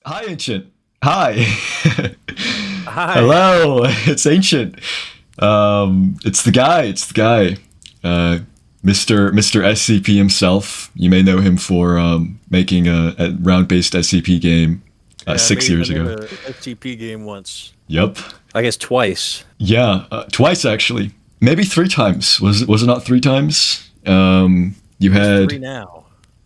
Hi, Ancient. Hi. Hi. Hello. It's Ancient. It's the guy. It's the guy. Uh, Mr. SCP himself. You may know him for making a round-based SCP game Yeah, I 6 years made ago. a SCP game once. Yep. I guess twice. Yeah. Twice actually. Maybe three times. Was it not three times? You It's three had. now.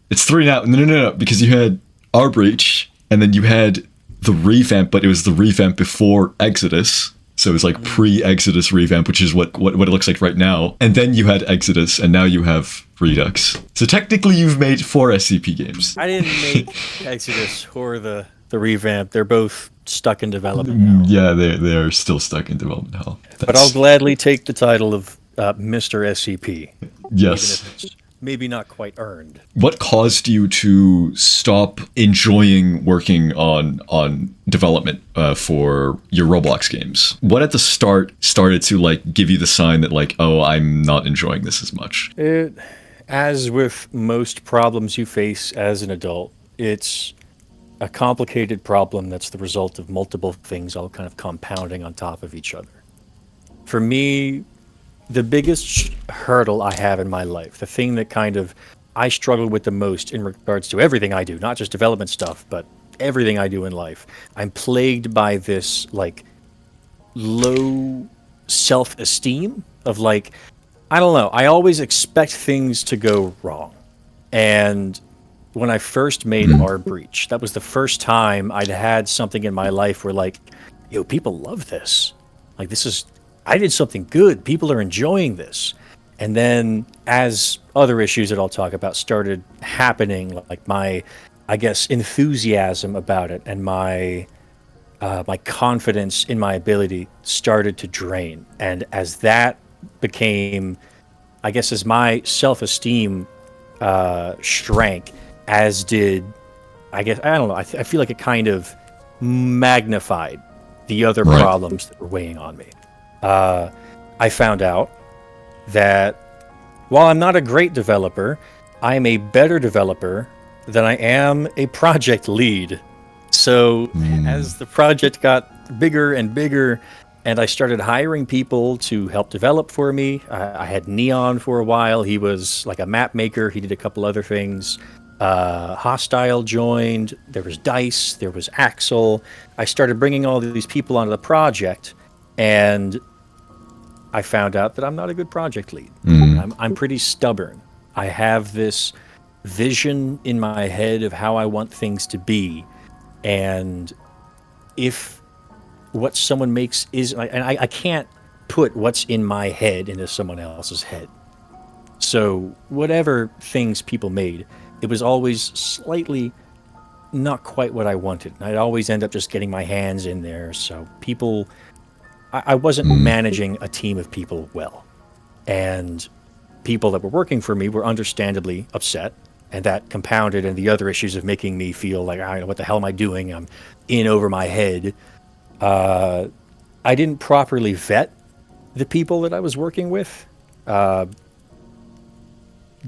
It's three now. No. Because you had rBreach, and then you had the revamp, but it was the revamp before Exodus. So it was like Mm. pre-Exodus revamp, which is what it looks like right now. And then you had Exodus, and now you have Redux. So technically, you've made four SCP games. I didn't make Exodus or the revamp. They're both stuck in development now. Yeah, they are still stuck in development hell. But I'll That's gladly take the title of Mr. SCP, even yes. if it's maybe not quite earned. What caused you to stop enjoying working on development for your Roblox games? What at the start started to like give you the sign that like, oh, I'm not enjoying this as much? As with most problems you face as an adult, it's a complicated problem that's the result of multiple things all kind of compounding on top of each other. For me, the biggest hurdle I have in my life, the thing that kind of I struggle with the most in regards to everything I do, not just development stuff, but everything I do in life, I'm plagued by this like low self-esteem of like, I don't know, I always expect things to go wrong. And when I first made rBreach, that was the first time I'd had something in my life where like, yo, people love this. Like this is I did something good. People are enjoying this. And then as other issues that I'll talk about started happening, like my I guess enthusiasm about it and my confidence in my ability started to drain. And as that became, I guess, as my self-esteem shrank, as did, I guess, I don't know, I feel like it kind of magnified the other Right. problems that were weighing on me. I found out that while I'm not a great developer, I am a better developer than I am a project lead. So as the project got bigger and bigger, and I started hiring people to help develop for me, I had Neon for a while. He was like a map maker. He did a couple other things. Hostile joined. There was Dice. There was Axel. I started bringing all these people onto the project, and I found out that I'm not a good project lead. I'm pretty stubborn. I have this vision in my head of how I want things to be, and if what someone makes is, and I can't put what's in my head into someone else's head. So whatever things people made, it was always slightly not quite what I wanted. I'd always end up just getting my hands in there. So people, I wasn't managing a team of people well. And people that were working for me were understandably upset. And that compounded in the other issues of making me feel like, I don't know, what the hell am I doing? I'm in over my head. I didn't properly vet the people that I was working with.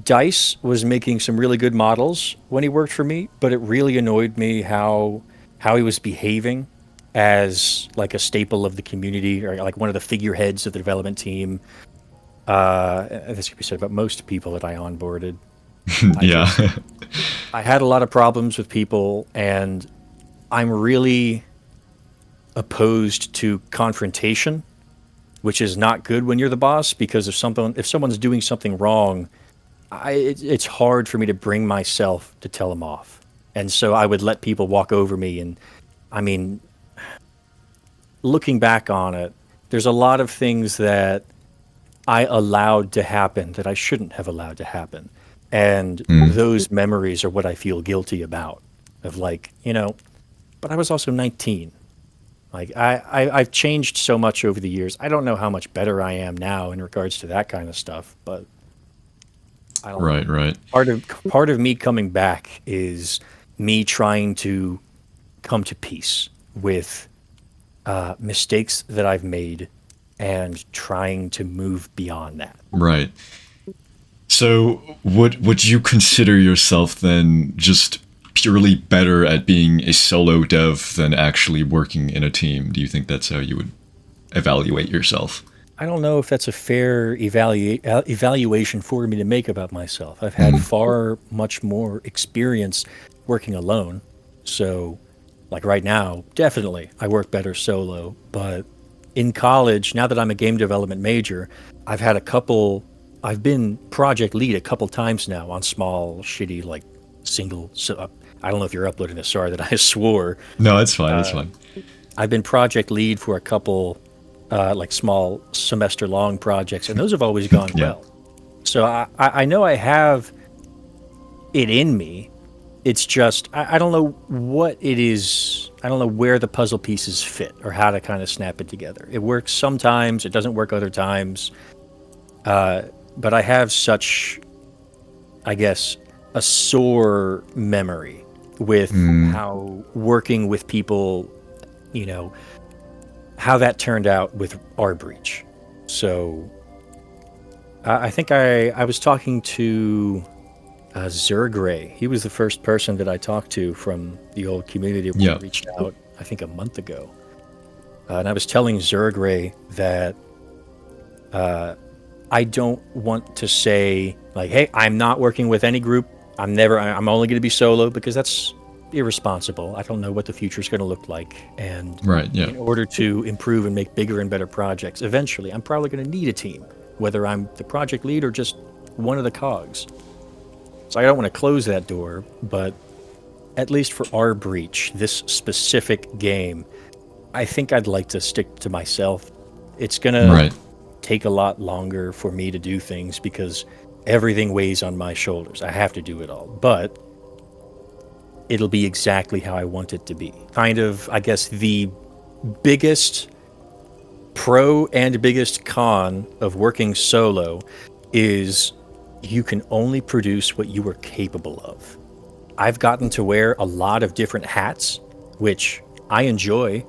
Dice was making some really good models when he worked for me, but it really annoyed me how he was behaving as like a staple of the community or like one of the figureheads of the development team. This could be said about most people that I onboarded. I Yeah. just I had a lot of problems with people, and I'm really opposed to confrontation, which is not good when you're the boss because if someone's doing something wrong, it's hard for me to bring myself to tell them off. And so I would let people walk over me. And I mean, looking back on it, there's a lot of things that I allowed to happen that I shouldn't have allowed to happen. And those memories are what I feel guilty about. Of like, but I was also 19. Like I've changed so much over the years. I don't know how much better I am now in regards to that kind of stuff, but I don't know. Right. Right. Part of me coming back is me trying to come to peace with mistakes that I've made and trying to move beyond that. Right. So would you consider yourself then just purely better at being a solo dev than actually working in a team? Do you think that's how you would evaluate yourself? I don't know if that's a fair evaluation for me to make about myself. I've had far much more experience working alone. So, like right now, definitely I work better solo. But in college, now that I'm a game development major, I've been project lead a couple times now on small, shitty, like single. So I don't know if you're uploading this. Sorry that I swore. No, it's fine. It's fine. I've been project lead for a couple like small semester long projects, and those have always gone well. So I know I have it in me. It's just I don't know what it is. I don't know where the puzzle pieces fit or how to kind of snap it together. It works sometimes, it doesn't work other times. But I have such, I guess, a sore memory with how working with people, you know, how that turned out with rBreach. So I think I was talking to Xercos. He was the first person that I talked to from the old community when I reached out, I think, a month ago. And I was telling Xercos that I don't want to say, like, hey, I'm not working with any group. I'm only going to be solo, because that's irresponsible. I don't know what the future is going to look like. And in order to improve and make bigger and better projects, eventually I'm probably going to need a team, whether I'm the project lead or just one of the cogs. So I don't want to close that door, but at least for rBreach, this specific game, I think I'd like to stick to myself. It's going to take a lot longer for me to do things because everything weighs on my shoulders. I have to do it all, but it'll be exactly how I want it to be. Kind of, I guess, the biggest pro and biggest con of working solo is you can only produce what you are capable of. I've gotten to wear a lot of different hats, which I enjoy.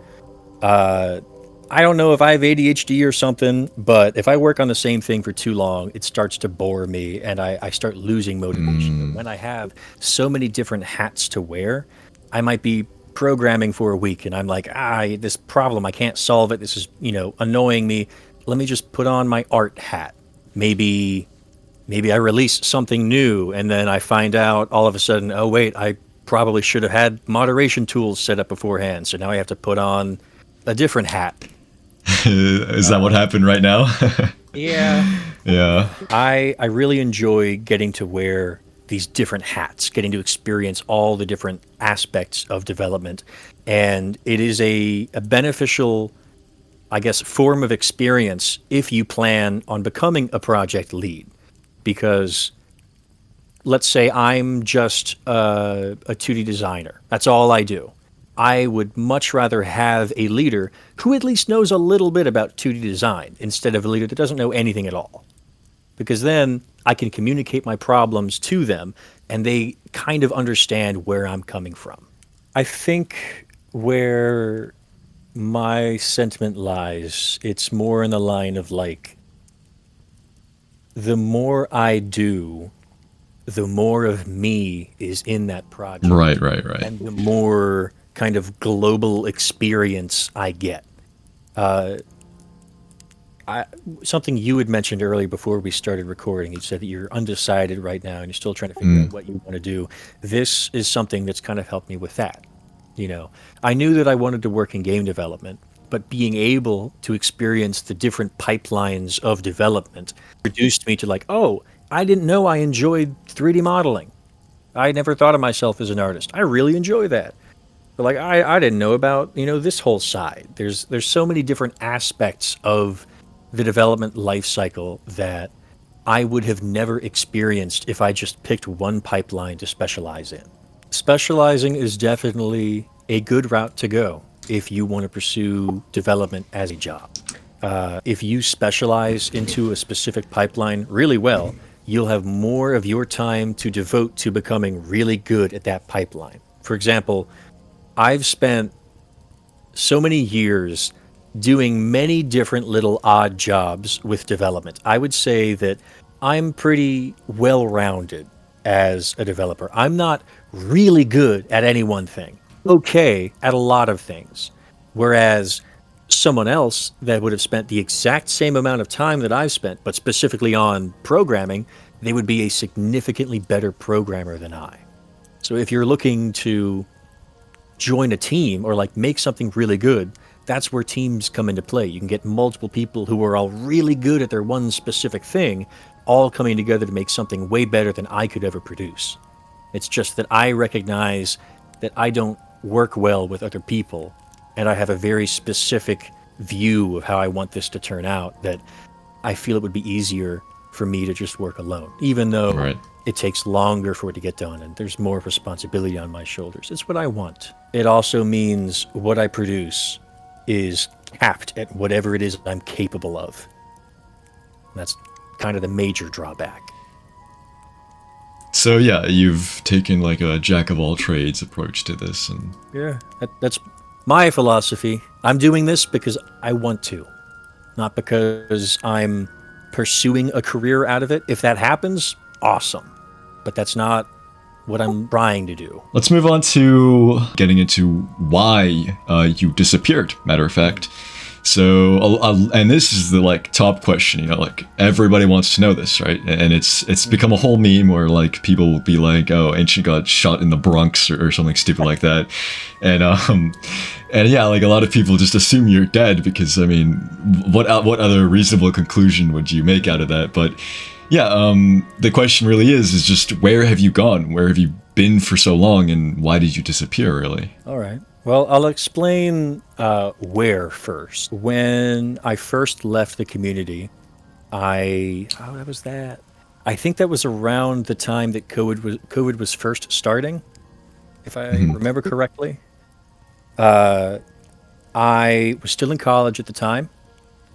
I don't know if I have ADHD or something, but if I work on the same thing for too long, it starts to bore me and I start losing motivation. When I have so many different hats to wear, I might be programming for a week and I'm like, this problem, I can't solve it. This is, annoying me. Let me just put on my art hat. Maybe I release something new and then I find out all of a sudden, oh wait, I probably should have had moderation tools set up beforehand. So now I have to put on a different hat. Is that what happened right now? Yeah. Yeah. I really enjoy getting to wear these different hats, getting to experience all the different aspects of development. And it is a beneficial, I guess, form of experience if you plan on becoming a project lead. Because let's say I'm just a 2D designer. That's all I do. I would much rather have a leader who at least knows a little bit about 2D design instead of a leader that doesn't know anything at all. Because then I can communicate my problems to them and they kind of understand where I'm coming from. I think where my sentiment lies, it's more in the line of like, the more I do, the more of me is in that project. Right. And the more kind of global experience I get. Something you had mentioned earlier before we started recording, you said that you're undecided right now and you're still trying to figure out what you want to do. This is something that's kind of helped me with that. I knew that I wanted to work in game development, but being able to experience the different pipelines of development reduced me to like, oh, I didn't know I enjoyed 3D modeling. I never thought of myself as an artist. I really enjoy that. But like I didn't know about, this whole side. There's so many different aspects of the development life cycle that I would have never experienced if I just picked one pipeline to specialize in. Specializing is definitely a good route to go if you want to pursue development as a job. If you specialize into a specific pipeline really well, you'll have more of your time to devote to becoming really good at that pipeline. For example, I've spent so many years doing many different little odd jobs with development. I would say that I'm pretty well-rounded as a developer. I'm not really good at any one thing. Okay at a lot of things. Whereas someone else that would have spent the exact same amount of time that I've spent, but specifically on programming, they would be a significantly better programmer than I. So if you're looking to join a team or like make something really good, that's where teams come into play. You can get multiple people who are all really good at their one specific thing, all coming together to make something way better than I could ever produce. It's just that I recognize that I don't work well with other people, and I have a very specific view of how I want this to turn out, that I feel it would be easier for me to just work alone, even though it takes longer for it to get done and there's more responsibility on my shoulders. It's what I want. It also means what I produce is capped at whatever it is I'm capable of. And that's kind of the major drawback. So yeah, you've taken like a jack of all trades approach to this, and yeah, that's my philosophy. I'm doing this because I want to, not because I'm pursuing a career out of it. If that happens, awesome. But that's not what I'm trying to do. Let's move on to getting into why you disappeared, matter of fact. So, and this is the like top question, you know, like everybody wants to know this, right? And it's become a whole meme where like people will be like, oh, Ancient got shot in the Bronx or something stupid like that. And yeah, like a lot of people just assume you're dead because, I mean, what other reasonable conclusion would you make out of that? But yeah, the question really is just where have you gone? Where have you been for so long, and why did you disappear, really? All right. Well, I'll explain where first. When I first left the community, how was that? I think that was around the time that COVID was first starting, if I remember correctly. I was still in college at the time,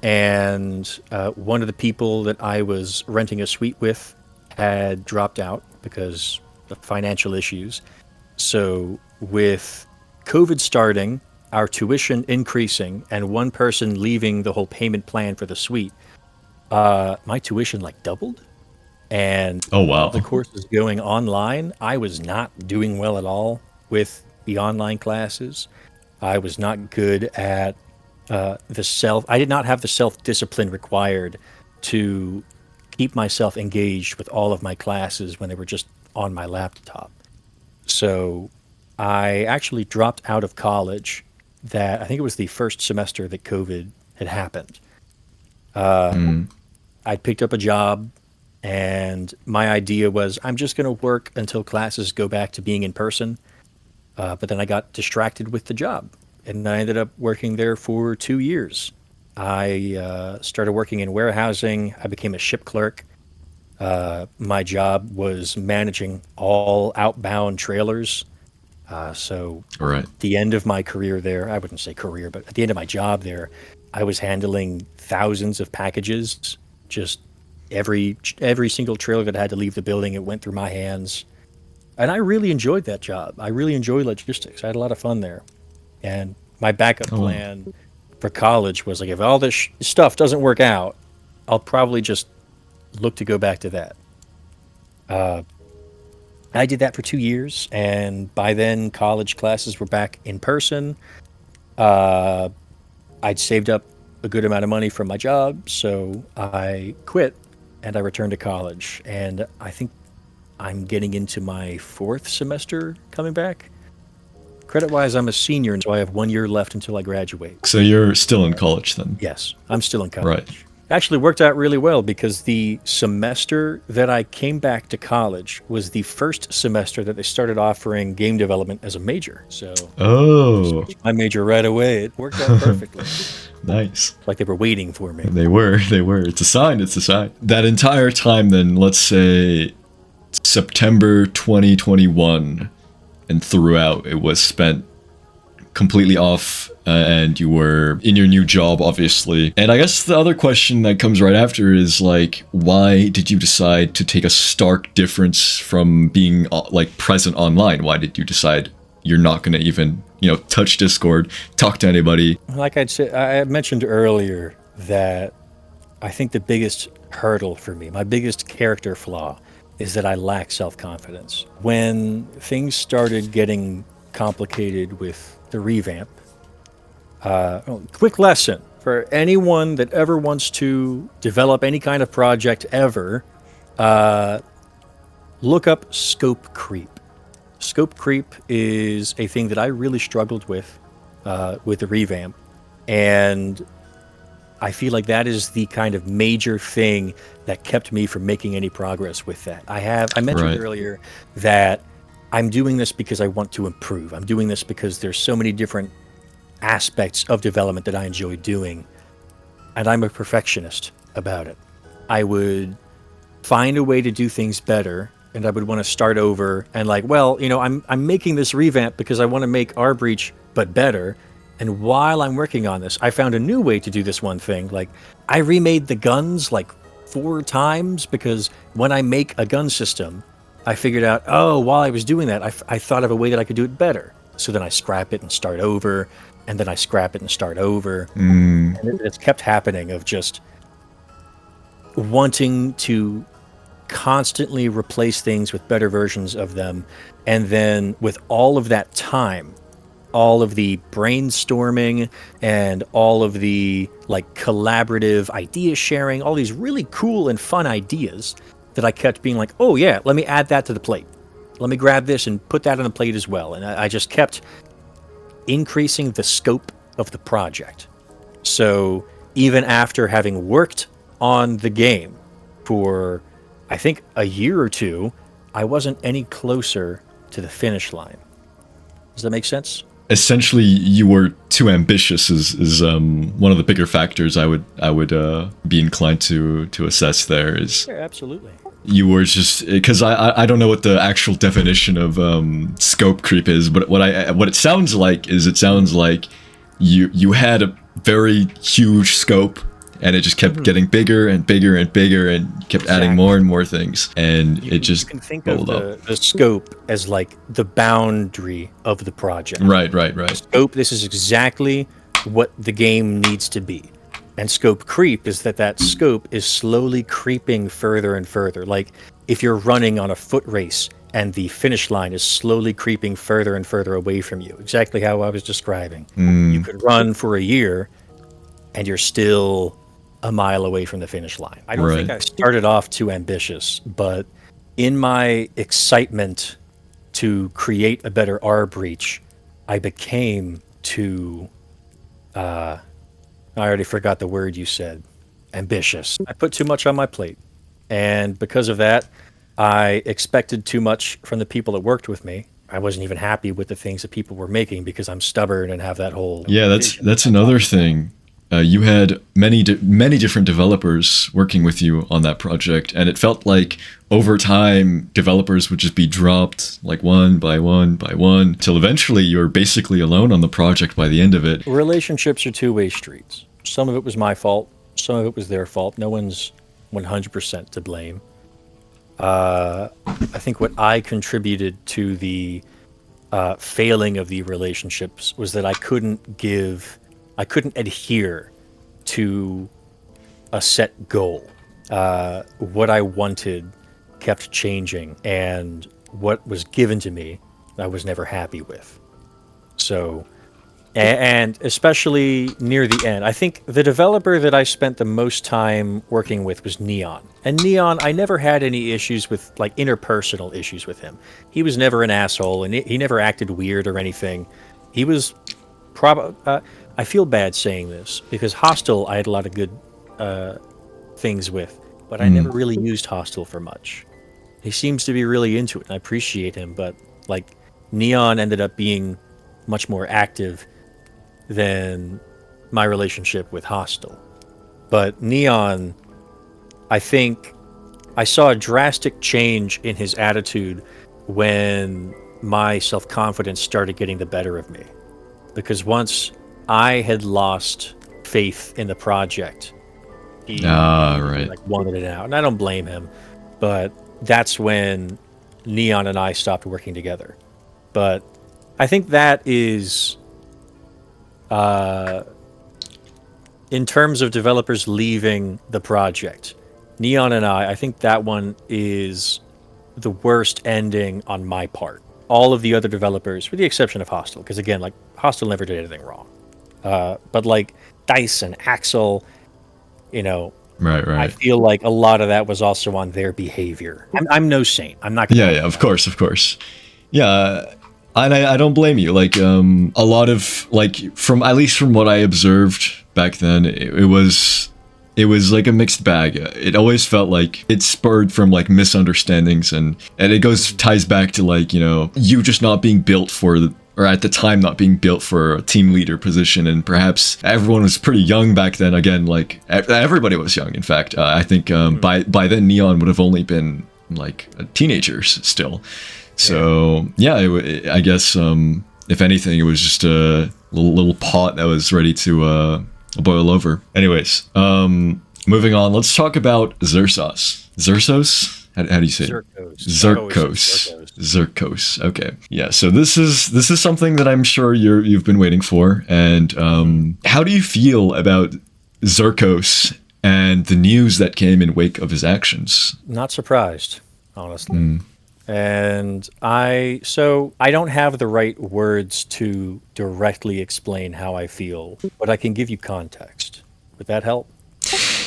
and one of the people that I was renting a suite with had dropped out because of financial issues. So with COVID starting, our tuition increasing, and one person leaving the whole payment plan for the suite, my tuition like doubled. And oh wow, the course was going online. I was not doing well at all with the online classes. I was not good at I did not have the self-discipline required to keep myself engaged with all of my classes when they were just on my laptop. So I actually dropped out of college. I think it was the first semester that COVID had happened. I picked up a job, and my idea was I'm just going to work until classes go back to being in person. But then I got distracted with the job, and I ended up working there for 2 years. I started working in warehousing. I became a ship clerk. My job was managing all outbound trailers. So at the end of my career there, I wouldn't say career, but at the end of my job there, I was handling thousands of packages. Just every single trailer that had to leave the building, it went through my hands. And I really enjoyed that job. I really enjoyed logistics. I had a lot of fun there. And my backup plan for college was like, if all this stuff doesn't work out, I'll probably just look to go back to that. I did that for 2 years, and by then college classes were back in person. I'd saved up a good amount of money from my job, so I quit and I returned to college. And I think I'm getting into my 4th semester coming back. Credit-wise, I'm a senior, and so I have 1 year left until I graduate. So you're still in college then? Yes, I'm still in college. Right. Actually worked out really well because the semester that I came back to college was the first semester that they started offering game development as a major. So my major right away. It worked out perfectly. Nice. Like they were waiting for me. They were. It's a sign. That entire time then, let's say September 2021 and throughout, it was spent completely off, and you were in your new job, obviously. And I guess the other question that comes right after is like, why did you decide to take a stark difference from being like present online? Why did you decide you're not going to even, touch Discord, talk to anybody? Like I mentioned earlier, that I think the biggest hurdle for me, my biggest character flaw, is that I lack self-confidence. When things started getting complicated with the revamp, quick lesson for anyone that ever wants to develop any kind of project ever, look up scope creep. Scope creep is a thing that I really struggled with the revamp, and I feel like that is the kind of major thing that kept me from making any progress with that. I mentioned Right. earlier that I'm doing this because I want to improve. I'm doing this because there's so many different aspects of development that I enjoy doing, and I'm a perfectionist about it. I would find a way to do things better, and I would want to start over and like, well, I'm making this revamp because I want to make rBreach but better. And while I'm working on this, I found a new way to do this one thing. Like, I remade the guns like 4 times because when I make a gun system, I figured out, oh, while I was doing that, I thought of a way that I could do it better. So then I scrap it and start over, and then I scrap it and start over. And it's kept happening of just wanting to constantly replace things with better versions of them. And then with all of that time, all of the brainstorming and all of the like collaborative idea sharing, all these really cool and fun ideas that I kept being like, oh yeah, let me add that to the plate. Let me grab this and put that on the plate as well. And I just kept increasing the scope of the project. So even after having worked on the game for, I think, a year or two, I wasn't any closer to the finish line. Does that make sense? Essentially, you were too ambitious. Is one of the bigger factors I would be inclined to assess. There is. Yeah, absolutely. You were just because I don't know what the actual definition of scope creep is, but what it sounds like is you had a very huge scope, and it just kept getting bigger and bigger and bigger, and kept adding more and more things, and it just you can think bubbled of up. the scope as like the boundary of the project. Right. Scope, this is exactly what the game needs to be. And scope creep is that scope is slowly creeping further and further. Like if you're running on a foot race and the finish line is slowly creeping further and further away from you, exactly how I was describing. You could run for a year and you're still a mile away from the finish line. I don't think I started off too ambitious, but in my excitement to create a better rBreach, I became too I already forgot the word you said. Ambitious. I put too much on my plate. And because of that, I expected too much from the people that worked with me. I wasn't even happy with the things that people were making because I'm stubborn and have that whole That's another thing. You had many different developers working with you on that project, and it felt like over time developers would just be dropped like one by one till eventually you're basically alone on the project by the end of it. Relationships are two-way streets. Some of it was my fault, some of it was their fault. No one's 100% to blame. I think what I contributed to the failing of the relationships was that I couldn't adhere to a set goal. What I wanted kept changing, and what was given to me, I was never happy with. So, and especially near the end, I think the developer that I spent the most time working with was Neon. And Neon, I never had any issues with, like, interpersonal issues with him. He was never an asshole, and he never acted weird or anything. He was I feel bad saying this, because Hostile I had a lot of good things with, but I never really used Hostile for much. He seems to be really into it, and I appreciate him, but, like, Neon ended up being much more active than my relationship with Hostile. But Neon, I think I saw a drastic change in his attitude when my self-confidence started getting the better of me. Because once I had lost faith in the project, he like wanted it out. And I don't blame him, but that's when Neon and I stopped working together. But I think that is, in terms of developers leaving the project, Neon and I think that one is the worst ending on my part. All of the other developers, with the exception of Hostile, because again, like Hostile never did anything wrong. But like Dice and Axel, you know, Right. I feel like a lot of that was also on their behavior. I'm no saint. I'm not gonna. Yeah, of course. Yeah, and I don't blame you. Like, a lot of, like, from, at least from what I observed back then, it was like a mixed bag. It always felt like it spurred from like misunderstandings, and it ties back to, like, you know, you just not being built for or at the time not being built for a team leader position, and perhaps everyone was pretty young back then. Again, like everybody was young. In fact, I think by then Neon would have only been like teenagers still. So yeah, I guess if anything, it was just a little pot that was ready to boil over. Anyways, moving on. Let's talk about Xercos. Xercos? How do you say it? Xercos. Okay. Yeah. So this is something that I'm sure you've been waiting for. And how do you feel about Xercos and the news that came in wake of his actions? Not surprised, honestly. And I don't have the right words to directly explain how I feel, but I can give you context. Would that help?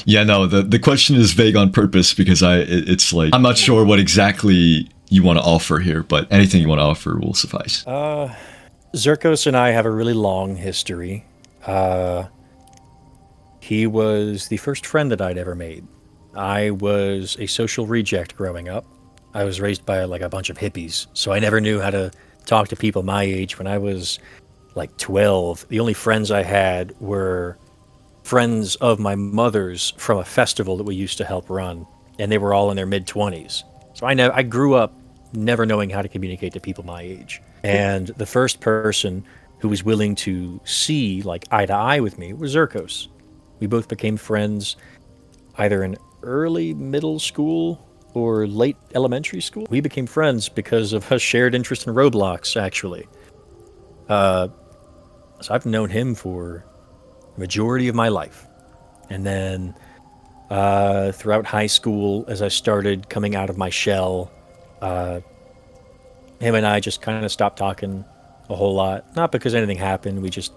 Yeah, no, the question is vague on purpose because it's like, I'm not sure what exactly you want to offer here, but anything you want to offer will suffice. Xercos and I have a really long history. He was the first friend that I'd ever made. I was a social reject growing up. I was raised by like a bunch of hippies, so I never knew how to talk to people my age. When I was like 12, the only friends I had were friends of my mother's from a festival that we used to help run, and they were all in their mid-20s. So I grew up never knowing how to communicate to people my age. And the first person who was willing to see like eye to eye with me was Xercos. We both became friends either in early middle school or late elementary school. We became friends because of a shared interest in Roblox, actually. So I've known him for the majority of my life. And then throughout high school, as I started coming out of my shell, him and I just kind of stopped talking a whole lot. Not because anything happened, we just,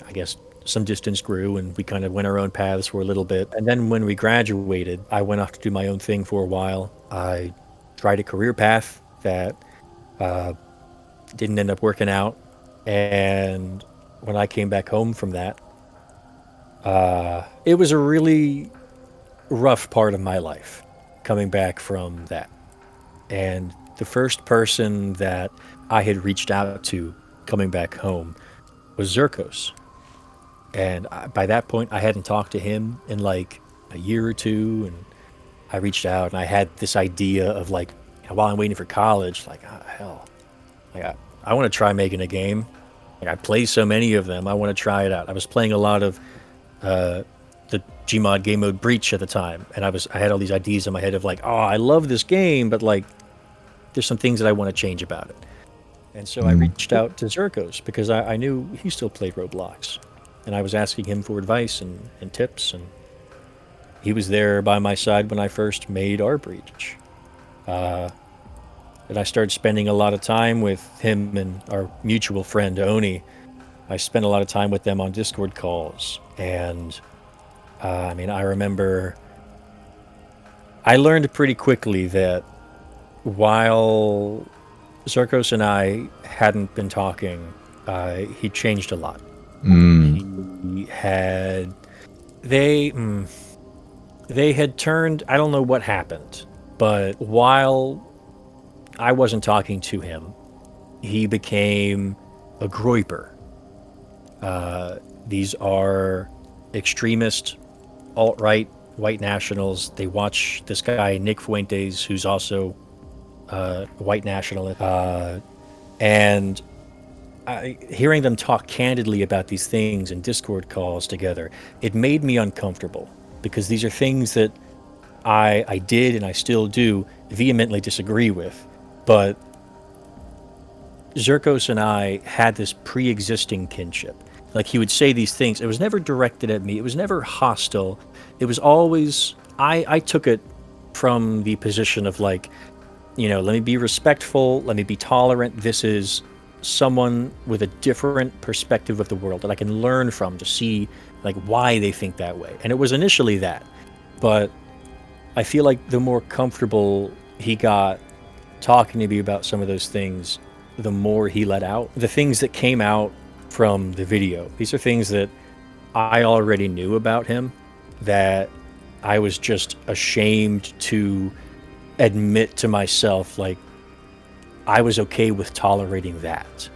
I guess, some distance grew and we kind of went our own paths for a little bit. And then when we graduated, I went off to do my own thing for a while. I tried a career path that didn't end up working out. And when I came back home from that, it was a really rough part of my life coming back from that. And the first person that I had reached out to coming back home was Xercos. And by that point, I hadn't talked to him in like a year or two. And I reached out and I had this idea of like, while I'm waiting for college, like, oh, hell, like I want to try making a game. Like I play so many of them. I want to try it out. I was playing a lot of the Gmod game mode Breach at the time. And I had all these ideas in my head of like, oh, I love this game, but like, there's some things that I want to change about it. And so I reached out to Xercos because I knew he still played Roblox. And I was asking him for advice and tips, and he was there by my side when I first made rBreach. And I started spending a lot of time with him and our mutual friend, Oni. I spent a lot of time with them on Discord calls. And, I remember I learned pretty quickly that while Xercos and I hadn't been talking, he changed a lot. He had they had turned, I don't know what happened, but while I wasn't talking to him, he became a groyper. These are extremist alt-right white nationals. They watch this guy Nick Fuentes, who's also white nationalist, and hearing them talk candidly about these things in Discord calls together, it made me uncomfortable because these are things that I did and I still do vehemently disagree with. But Xercos and I had this pre-existing kinship. Like he would say these things. It was never directed at me. It was never hostile. It was always, I took it from the position of like, let me be respectful, let me be tolerant. This is someone with a different perspective of the world that I can learn from to see like why they think that way. And it was initially that, but I feel like the more comfortable he got talking to me about some of those things, the more he let out. The things that came out from the video, these are things that I already knew about him, that I was just ashamed to admit to myself, like, I was okay with tolerating that.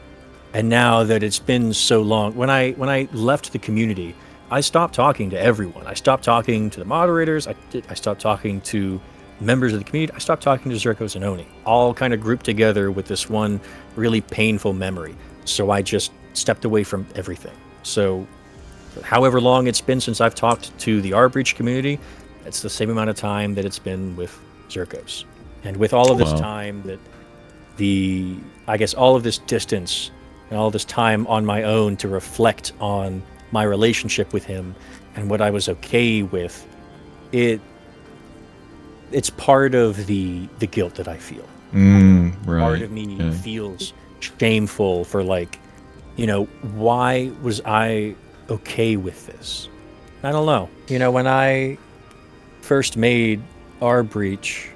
And now that it's been so long, when I left the community, I stopped talking to everyone. I stopped talking to the moderators. I stopped talking to members of the community. I stopped talking to Xercos and Oni, all kind of grouped together with this one really painful memory. So I just stepped away from everything. So however long it's been since I've talked to the rBreach community, it's the same amount of time that it's been with Xercos. And with all of this time that I guess all of this distance and all this time on my own to reflect on my relationship with him and what I was okay with, it's part of the guilt that I feel. Right. Part of me feels shameful for like, why was I okay with this? I don't know. When I first made rBreach,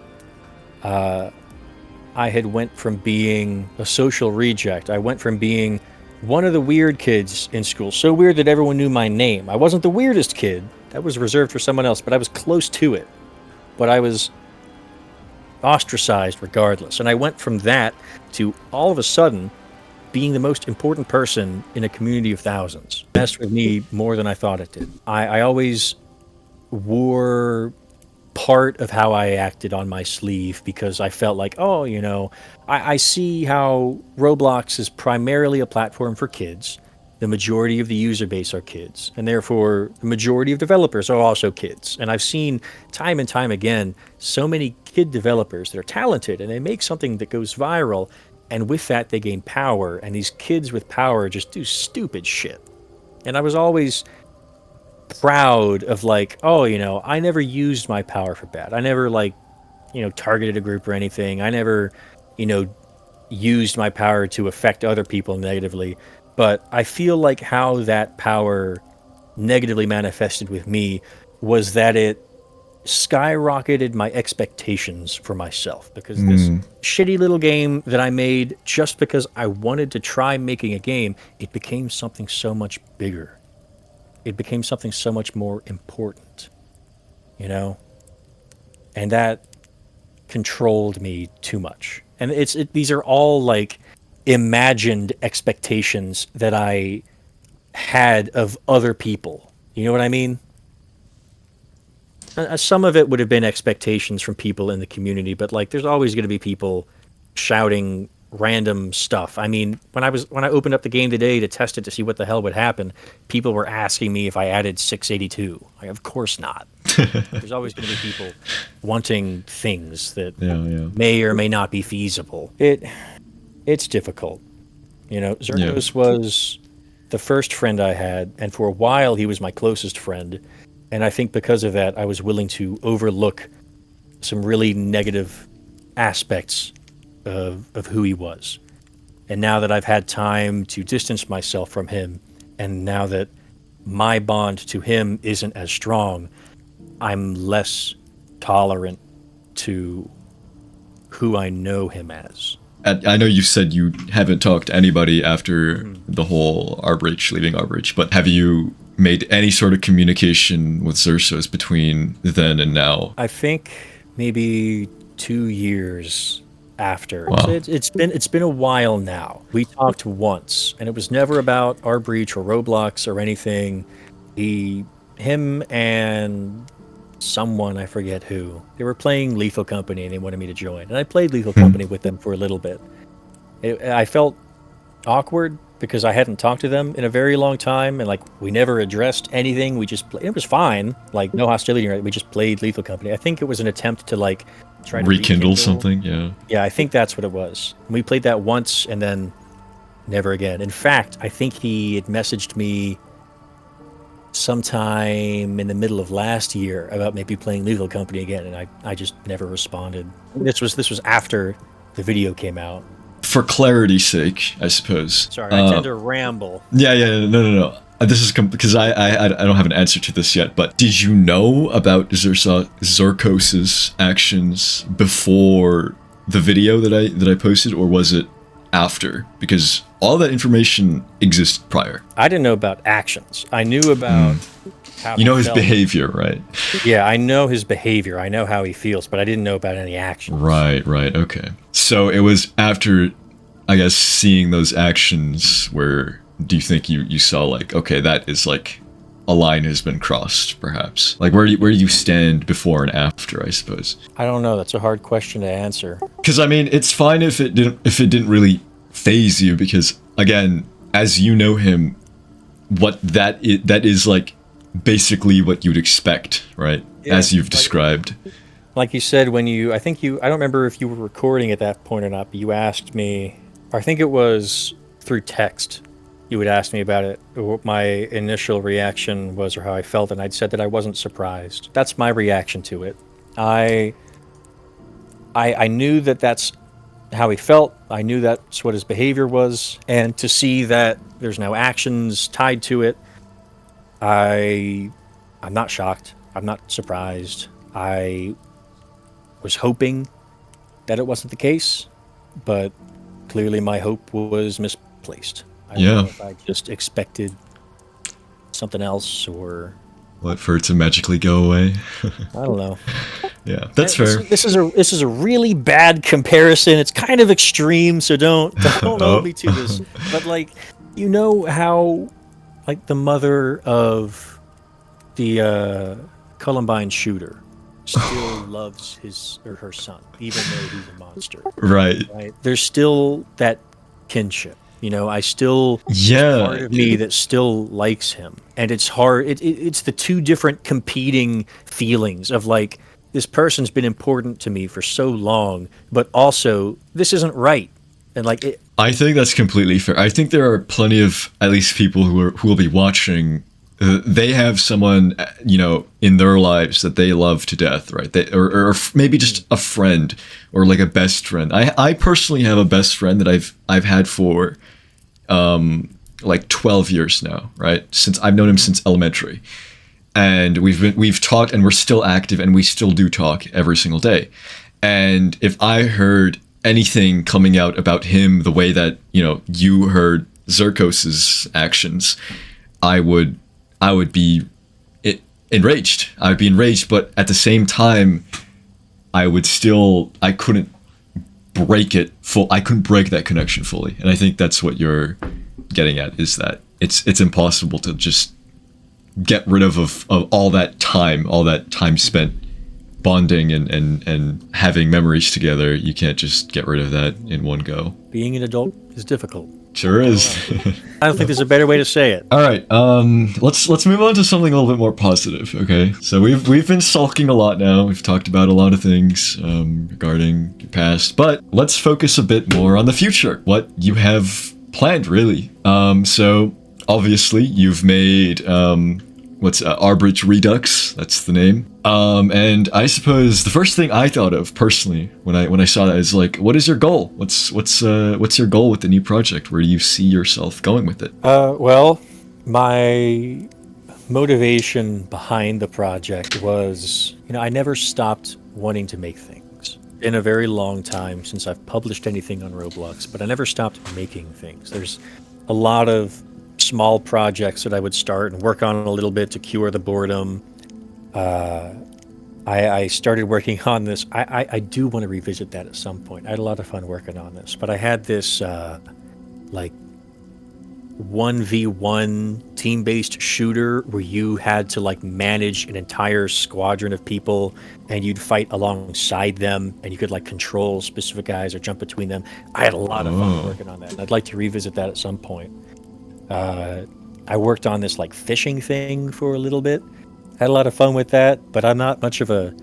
I had went from being a social reject. I went from being one of the weird kids in school, so weird that everyone knew my name. I wasn't the weirdest kid. That was reserved for someone else, but I was close to it. But I was ostracized regardless. And I went from that to all of a sudden being the most important person in a community of thousands. It messed with me more than I thought it did. I always wore part of how I acted on my sleeve because I felt like, I see how Roblox is primarily a platform for kids. The majority of the user base are kids, and therefore the majority of developers are also kids. And I've seen time and time again so many kid developers that are talented and they make something that goes viral, and with that they gain power, and these kids with power just do stupid shit. And I was always proud of like, I never used my power for bad. I never targeted a group or anything. I never, used my power to affect other people negatively. But I feel like how that power negatively manifested with me was that it skyrocketed my expectations for myself, because this shitty little game that I made just because I wanted to try making a game, it became something so much bigger. It became something so much more important, and that controlled me too much. And these are all like imagined expectations that I had of other people. You know what I mean? Some of it would have been expectations from people in the community, but like there's always going to be people shouting random stuff. I mean, when I opened up the game today to test it to see what the hell would happen, people were asking me if I added 682. Like, of course not. There's always going to be people wanting things that may or may not be feasible. It's difficult. Xercos was the first friend I had, and for a while he was my closest friend. And I think because of that, I was willing to overlook some really negative aspects of who he was. And now that I've had time to distance myself from him, and now that my bond to him isn't as strong, I'm less tolerant to who I know him as. I know you said you haven't talked to anybody after the whole rBreach, leaving rBreach, but have you made any sort of communication with Xercos between then and now? I think maybe 2 years after. Wow. It's been a while now. We talked once, and it was never about rBreach or Roblox or anything. Him and someone, I forget who, they were playing Lethal Company and they wanted me to join, and I played Lethal Company with them for a little bit. I felt awkward because I hadn't talked to them in a very long time, and like we never addressed anything. We just it was fine, like no hostility, right? We just played Lethal Company. I think it was an attempt to like try to rekindle something. Yeah, I think that's what it was. We played that once and then never again. In fact, I think he had messaged me sometime in the middle of last year about maybe playing Lethal Company again, and I just never responded. This was after the video came out. For clarity's sake, I suppose. Sorry, I tend to ramble. Yeah, no. This is because I don't have an answer to this yet. But did you know about Xercos' actions before the video that I posted, or was it after? Because all that information exists prior. I didn't know about actions. I knew about how you know his felt. behavior, right? Yeah, I know his behavior. I know how he feels, but I didn't know about any actions. Right. Okay. So it was after, I guess, seeing those actions where do you think you saw like, okay, that is like a line has been crossed, perhaps? Like where do you stand before and after, I suppose? I don't know. That's a hard question to answer. Because I mean, it's fine if it didn't really phase you, because again, as you know him, what that is like basically what you'd expect, right? Yeah, as you've described. Like you said, I don't remember if you were recording at that point or not, but you asked me, or I think it was through text, you would ask me about it, what my initial reaction was or how I felt, and I'd said that I wasn't surprised. That's my reaction to it. I knew that that's how he felt. I knew that's what his behavior was, and to see that there's no actions tied to it, I'm not shocked. I'm not surprised. I was hoping that it wasn't the case, but clearly my hope was misplaced. I don't know if I just expected something else, or what, for it to magically go away? I don't know. Yeah, that's fair. This is a really bad comparison. It's kind of extreme, so don't hold me to this. But like, you know how like the mother of the Columbine shooter still loves his or her son, even though he's a monster. Right. There's still that kinship. You know, there's part of me that still likes him, and it's hard. It's the two different competing feelings of like, this person's been important to me for so long, but also this isn't right, and like it. I think that's completely fair. I think there are plenty of at least people who will be watching. They have someone, you know, in their lives that they love to death, right? Or maybe just a friend or like a best friend. I personally have a best friend that I've had for like 12 years now, right? Since I've known him since elementary, and we've talked, and we're still active, and we still do talk every single day. And if I heard anything coming out about him the way that, you know, you heard Xercos's actions, I would be enraged. I would be enraged, but at the same time, I couldn't break it full. I couldn't break that connection fully. And I think that's what you're getting at, is that it's impossible to just get rid of all that time spent bonding and having memories together. You can't just get rid of that in one go. Being an adult is difficult. Sure is. I don't think there's a better way to say it. All right, let's move on to something a little bit more positive. Okay, so we've been sulking a lot now. We've talked about a lot of things regarding your past, but let's focus a bit more on the future. What you have planned, really. So obviously you've made rBreach Redux. That's the name. And I suppose the first thing I thought of personally when I saw that is like, what is your goal? What's your goal with the new project? Where do you see yourself going with it? Well, my motivation behind the project was, you know, I never stopped wanting to make things. Been a very long time since I've published anything on Roblox, but I never stopped making things. There's a lot of small projects that I would start and work on a little bit to cure the boredom. I started working on this. I do want to revisit that at some point. I had a lot of fun working on this, but I had this like 1v1 team-based shooter where you had to like manage an entire squadron of people, and you'd fight alongside them, and you could like control specific guys or jump between them. I had a lot of fun working on that, and I'd like to revisit that at some point. I worked on this like fishing thing for a little bit. Had a lot of fun with that, but I'm not much of a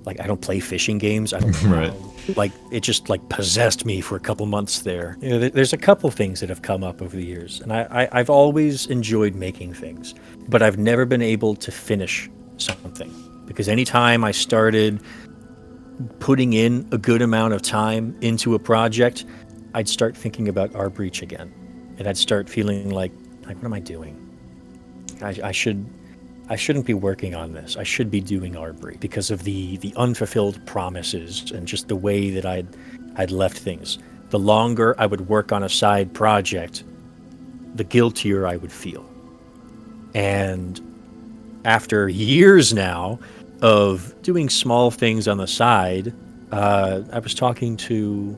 Like, I don't play fishing games. I don't know. Right. Like, it just like possessed me for a couple months there. You know, there's a couple things that have come up over the years, and I've always enjoyed making things, but I've never been able to finish something, because anytime I started putting in a good amount of time into a project, I'd start thinking about rBreach again, and I'd start feeling like what am I doing? I shouldn't be working on this. I should be doing rBreach, because of the unfulfilled promises and just the way that I'd left things. The longer I would work on a side project, the guiltier I would feel. And after years now of doing small things on the side, I was talking to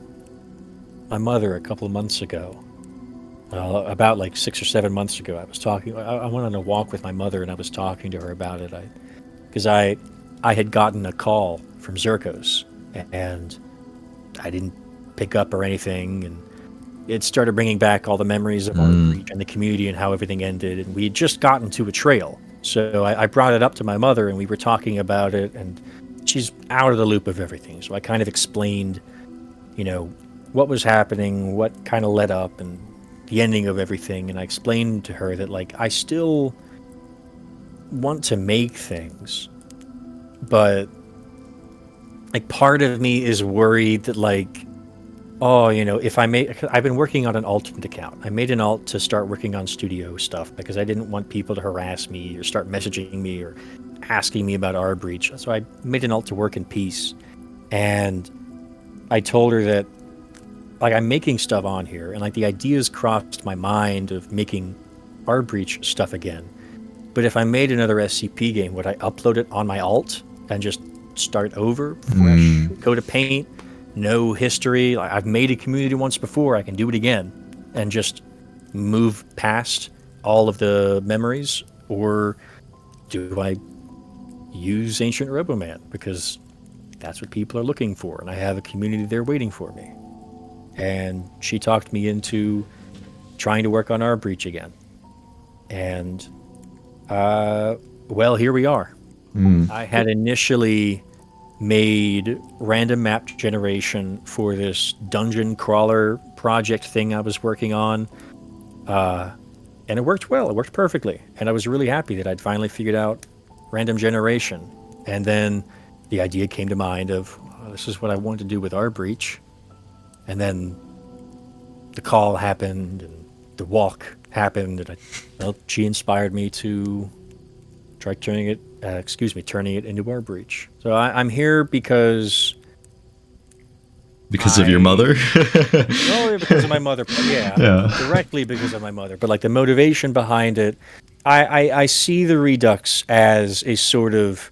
my mother a couple of months ago. About like 6 or 7 months ago, I went on a walk with my mother, and I was talking to her about it. Because I had gotten a call from Xercos, and I didn't pick up or anything, and it started bringing back all the memories of rBreach and the community and how everything ended, and we had just gotten to a trail. So I brought it up to my mother, and we were talking about it, and she's out of the loop of everything. So I kind of explained, what was happening, what kind of led up, and the ending of everything. And I explained to her that, like, I still want to make things, but, like, part of me is worried that, like, if I've been working on an alternate account. I made an alt to start working on studio stuff because I didn't want people to harass me or start messaging me or asking me about rBreach. So I made an alt to work in peace. And I told her that, like, I'm making stuff on here, and like the ideas crossed my mind of making rBreach stuff again. But if I made another SCP game, would I upload it on my alt and just start over, fresh, go to paint, no history? Like, I've made a community once before, I can do it again, and just move past all of the memories? Or do I use Ancientroboman because that's what people are looking for, and I have a community there waiting for me? And she talked me into trying to work on rBreach again. And, well, here we are. I had initially made random map generation for this dungeon crawler project thing I was working on. And it worked well. It worked perfectly. And I was really happy that I'd finally figured out random generation. And then the idea came to mind of, this is what I wanted to do with rBreach. And then the call happened, and the walk happened, and she inspired me to try turning it into rBreach. So I'm here because of your mother. Not only because of my mother, but yeah, directly because of my mother. But like the motivation behind it, I see the Redux as a sort of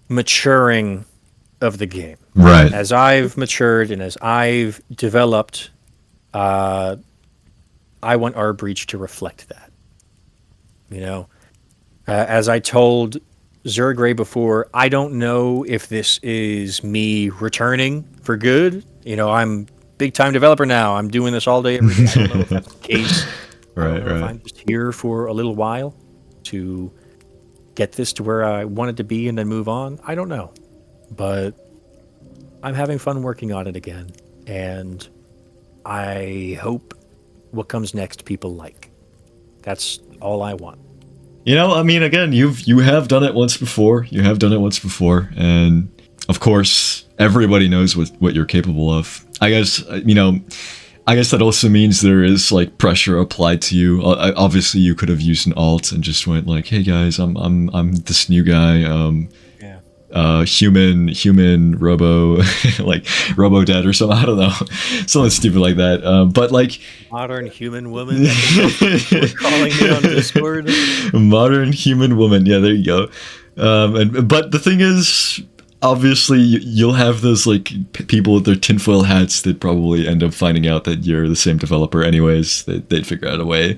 maturing of the game. Right. As I've matured and as I've developed, I want rBreach to reflect that. As I told Zergray before, I don't know if this is me returning for good. I'm big time developer now. I'm doing this all day, every day. I don't know if that's the case. Right. If I'm just here for a little while to get this to where I want it to be and then move on. I don't know. But I'm having fun working on it again, and I hope what comes next people like. That's all I want. Again, you have done it once before. And of course, everybody knows what you're capable of. I guess that also means there is like pressure applied to you. Obviously, you could have used an alt and just went like, "Hey guys, I'm this new guy. Human robo like robo dead or something. I don't know, something stupid like that. But like modern human woman, we're calling me on Discord. Modern human woman. Yeah, there you go. But the thing is, obviously, you'll have those like people with their tinfoil hats that probably end up finding out that you're the same developer anyways. They'd figure out a way.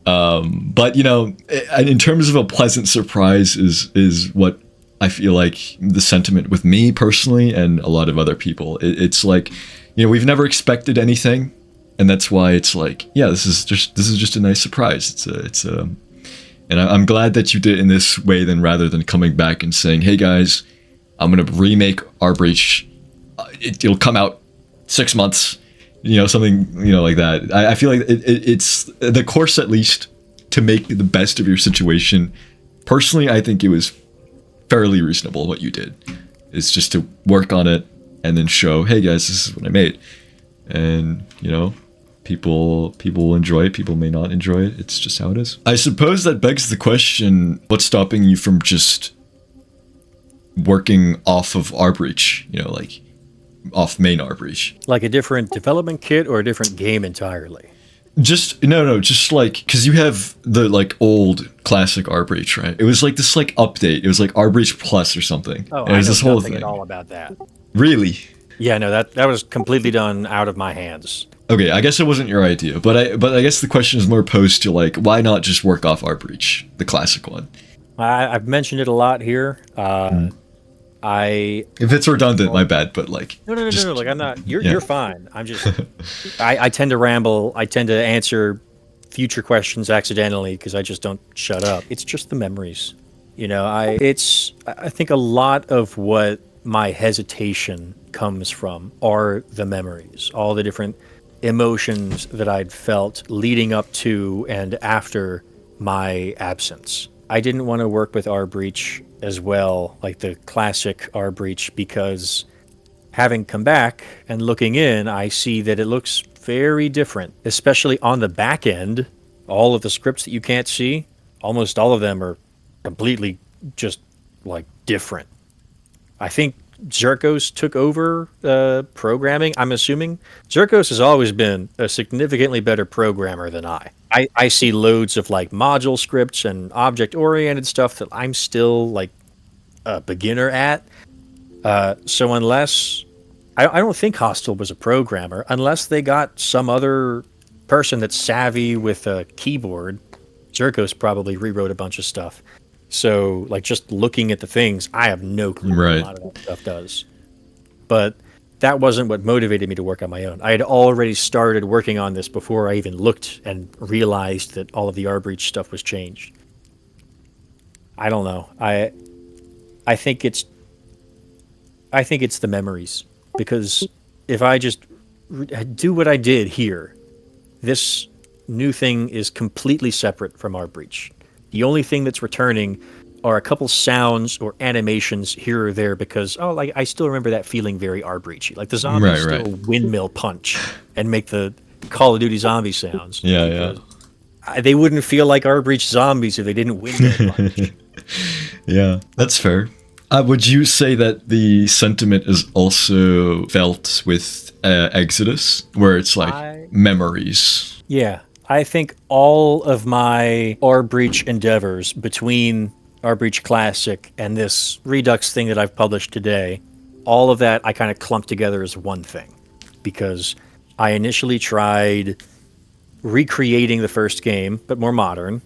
But in terms of a pleasant surprise is what I feel like the sentiment with me personally and a lot of other people. It's like, we've never expected anything, and that's why it's like, yeah, this is just a nice surprise. And I'm glad that you did it in this way, then rather than coming back and saying, hey guys, I'm gonna remake rBreach. It'll come out 6 months, something, like that. I feel like it's the course, at least, to make the best of your situation. Personally, I think it was fairly reasonable what you did. It's just to work on it and then show, hey guys, this is what I made. And, people will enjoy it, people may not enjoy it. It's just how it is. I suppose that begs the question, what's stopping you from just working off of rBreach, like off main rBreach? Like a different development kit or a different game entirely? Just just like, because you have the like old classic rBreach, right? It was like this like update. It was like rBreach Plus or something. Oh, and it was I know this whole nothing thing. at all about that. Really? Yeah, no, that was completely done out of my hands. Okay, I guess it wasn't your idea, but I guess the question is more posed to like, why not just work off rBreach, the classic one? I've mentioned it a lot here. If it's redundant, my bad, but like... No, like, I'm not... You're fine. I'm just... I tend to ramble. I tend to answer future questions accidentally because I just don't shut up. It's just the memories. I think a lot of what my hesitation comes from are the memories. All the different emotions that I'd felt leading up to and after my absence. I didn't want to work with rBreach as well, like the classic rBreach, because having come back and looking in, I see that it looks very different, especially on the back end. All of the scripts that you can't see, almost all of them are completely just like different. I think Xercos took over programming. I'm assuming Xercos has always been a significantly better programmer than I see loads of like module scripts and object-oriented stuff that I'm still like a beginner at. So unless I don't think Hostile was a programmer, unless they got some other person that's savvy with a keyboard. Xercos probably rewrote a bunch of stuff. So, like, just looking at the things, I have no clue what a lot of that stuff does. But that wasn't what motivated me to work on my own. I had already started working on this before I even looked and realized that all of the rBreach stuff was changed. I don't know. I think it's the memories. Because if I just do what I did here, this new thing is completely separate from rBreach. The only thing that's returning are a couple sounds or animations here or there because, like, I still remember that feeling very rBreachy. Like the zombies still windmill punch and make the Call of Duty zombie sounds. Yeah. They wouldn't feel like rBreach zombies if they didn't windmill punch. Yeah, that's fair. Would you say that the sentiment is also felt with Exodus, where it's like memories? Yeah. I think all of my rBreach endeavors between rBreach Classic and this Redux thing that I've published today, all of that I kind of clumped together as one thing. Because I initially tried recreating the first game, but more modern,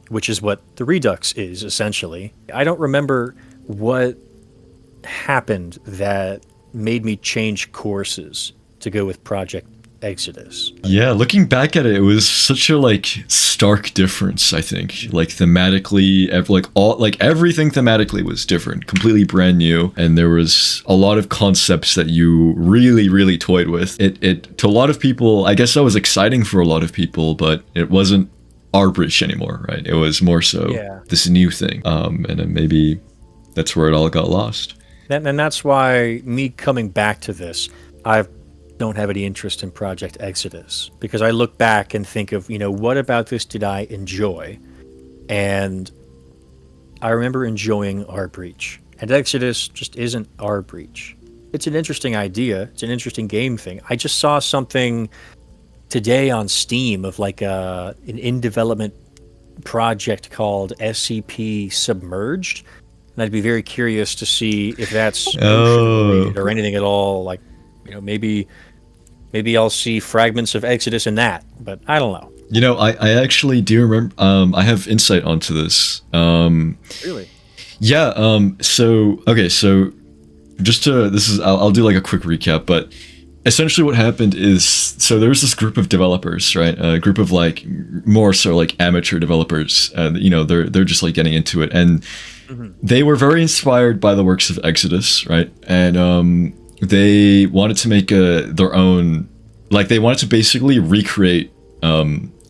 which is what the Redux is, essentially. I don't remember what happened that made me change courses to go with Project Exodus. Yeah, looking back at it, it was such a like stark difference. I think like thematically, everything thematically was different, completely brand new, and there was a lot of concepts that you really toyed with. It to a lot of people, I guess that was exciting for a lot of people, but it wasn't rBreach anymore, right? It was more so this new thing, and then maybe that's where it all got lost. And that's why me coming back to this, I don't have any interest in Project Exodus, because I look back and think of, what about this did I enjoy? And I remember enjoying rBreach. And Exodus just isn't rBreach. It's an interesting idea. It's an interesting game thing. I just saw something today on Steam of like an in-development project called SCP Submerged. And I'd be very curious to see if that's related or anything at all. Like, maybe I'll see fragments of Exodus in that, but I don't know. I actually do remember. I have insight onto this. Really? Yeah. So I'll do like a quick recap, but essentially what happened is, so there was this group of developers, right? A group of like more so like amateur developers. They're just like getting into it, and they were very inspired by the works of Exodus, right? And they wanted to make their own, like they wanted to basically recreate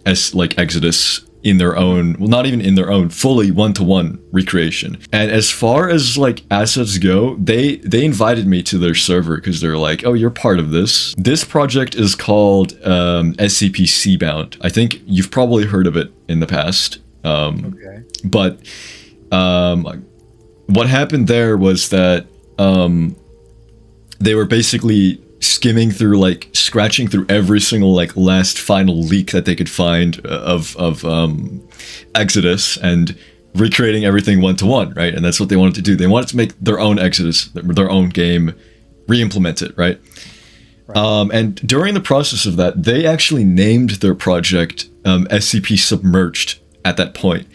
as like Exodus in their own, well, not even in their own, fully one-to-one recreation. And as far as like assets go, they invited me to their server because they're like, oh, you're part of this. This project is called SCP Seabound. I think you've probably heard of it in the past. Okay. But what happened there was that they were basically skimming through, like scratching through every single like last final leak that they could find of Exodus and recreating everything one-to-one, right? And that's what they wanted to do. They wanted to make their own Exodus, their own game, re-implement it, right? And during the process of that, they actually named their project SCP Submerged at that point.